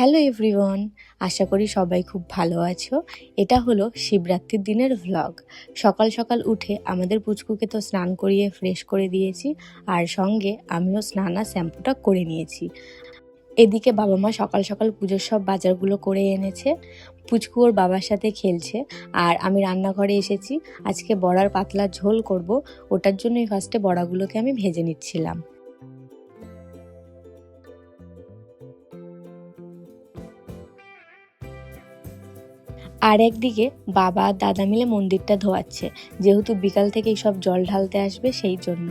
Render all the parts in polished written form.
Hello everyone, আশা করি সবাই খুব ভালো আছো। এটা হলো শিবরাত্রির দিনের ভ্লগ। সকাল সকাল উঠে আমাদের পুচকুকে তো স্নান করিয়ে ফ্রেশ করে দিয়েছি, আর সঙ্গে আমিও স্নান আর শ্যাম্পুটা করে নিয়েছি। এদিকে বাবা মা সকাল সকাল পুজোর সব বাজারগুলো করে এনেছে। পুচকু ওর বাবার সাথে খেলছে, আর আমি রান্নাঘরে এসেছি। আজকে বড়ার পাতলা ঝোল করব, ওটার জন্যই ফার্স্টে বড়াগুলোকে আমি ভেজে নিচ্ছিলাম। আর একদিকে বাবা আর দাদা মিলে মন্দিরটা ধোয়াচ্ছে, যেহেতু বিকাল থেকেই সব জল ঢালতে আসবে সেই জন্য।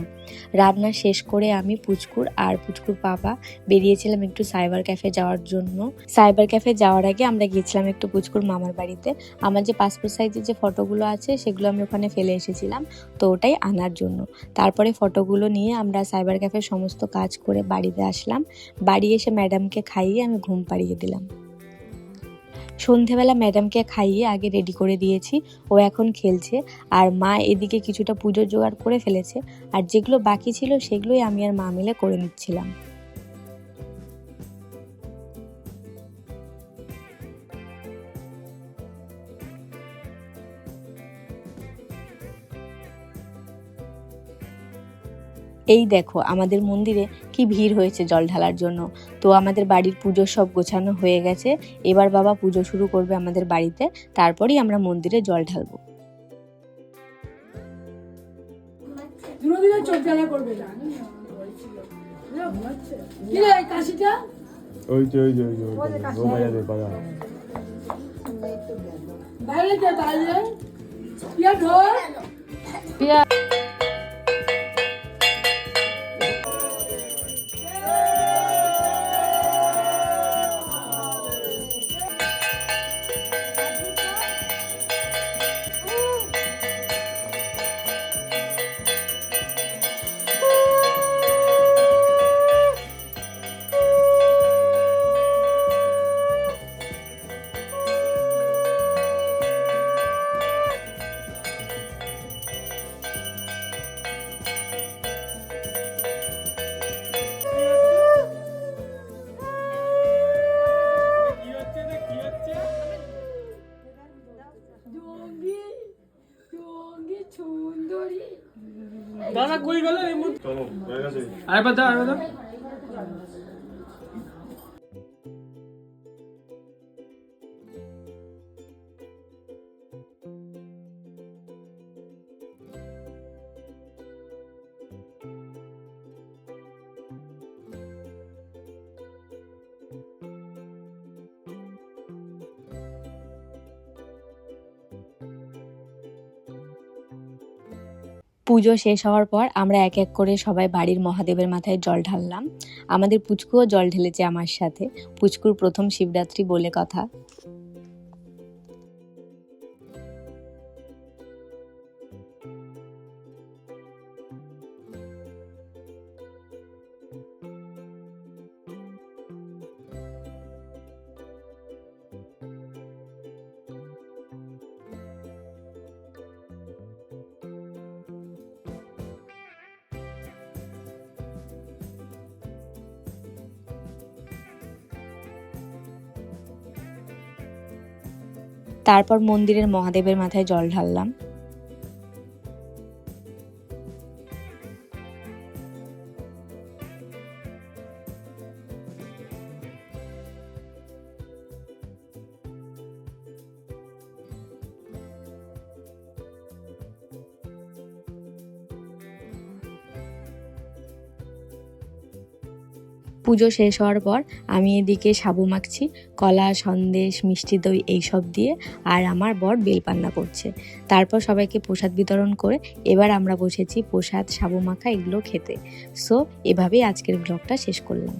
রান্না শেষ করে আমি পুচকুর আর পুচকুর বাবা বেরিয়েছিলাম একটু সাইবার ক্যাফে যাওয়ার জন্য। সাইবার ক্যাফে যাওয়ার আগে আমরা গিয়েছিলাম একটু পুচকুর মামার বাড়িতে। আমার যে পাসপোর্ট সাইজের যে ফটোগুলো আছে সেগুলো আমি ওখানে ফেলে এসেছিলাম, তো ওটাই আনার জন্য। তারপরে ফটোগুলো নিয়ে আমরা সাইবার ক্যাফের সমস্ত কাজ করে বাড়িতে আসলাম। বাড়ি এসে ম্যাডামকে খাইয়ে আমি ঘুম পাড়িয়ে দিলাম। সন্ধেবেলা ম্যাডামকে খাইয়ে আগে রেডি করে দিয়েছি, ও এখন খেলছে। আর মা এদিকে কিছুটা পুজোর জোগাড় করে ফেলেছে, আর যেগুলো বাকি ছিল সেগুলোই আমি আর মা মিলে করে নিচ্ছিলাম। এই দেখো আমাদের মন্দিরে কি ভিড় হয়েছে জল ঢালার জন্য। তো আমাদের বাড়ির পুজো সব গোছানো হয়ে গেছে। এবার বাবা পুজো শুরু করবে আমাদের বাড়িতে, তারপরেই আমরা মন্দিরে জল ঢালবো। দাদা কই গেল এই মুহূর্তে? চলো হয়ে গেছে। আরেকবার দাও, আরেকবার দাও। পুজো শেষ হওয়ার পর আমরা এক এক করে সবাই বাড়ির মহাদেবের মাথায় জল ঢাললাম। আমাদের পুচকুও জল ঢেলেছে আমার সাথে। পুচকুর প্রথম শিবরাত্রি বলে কথা। তারপর মন্দিরের মহাদেবের মাথায় জল ঢাললাম। পুজো শেষ হওয়ার পর আমি এদিকে সাবু মাখছি, কলা, সন্দেশ, মিষ্টি দই এইসব দিয়ে, আর আমার বর বেলপান্না করছে। তারপর সবাইকে প্রসাদ বিতরণ করে এবার আমরা বসেছি প্রসাদ, সাবু মাখা এগুলো খেতে। সো এভাবেই আজকের ব্লগটা শেষ করলাম।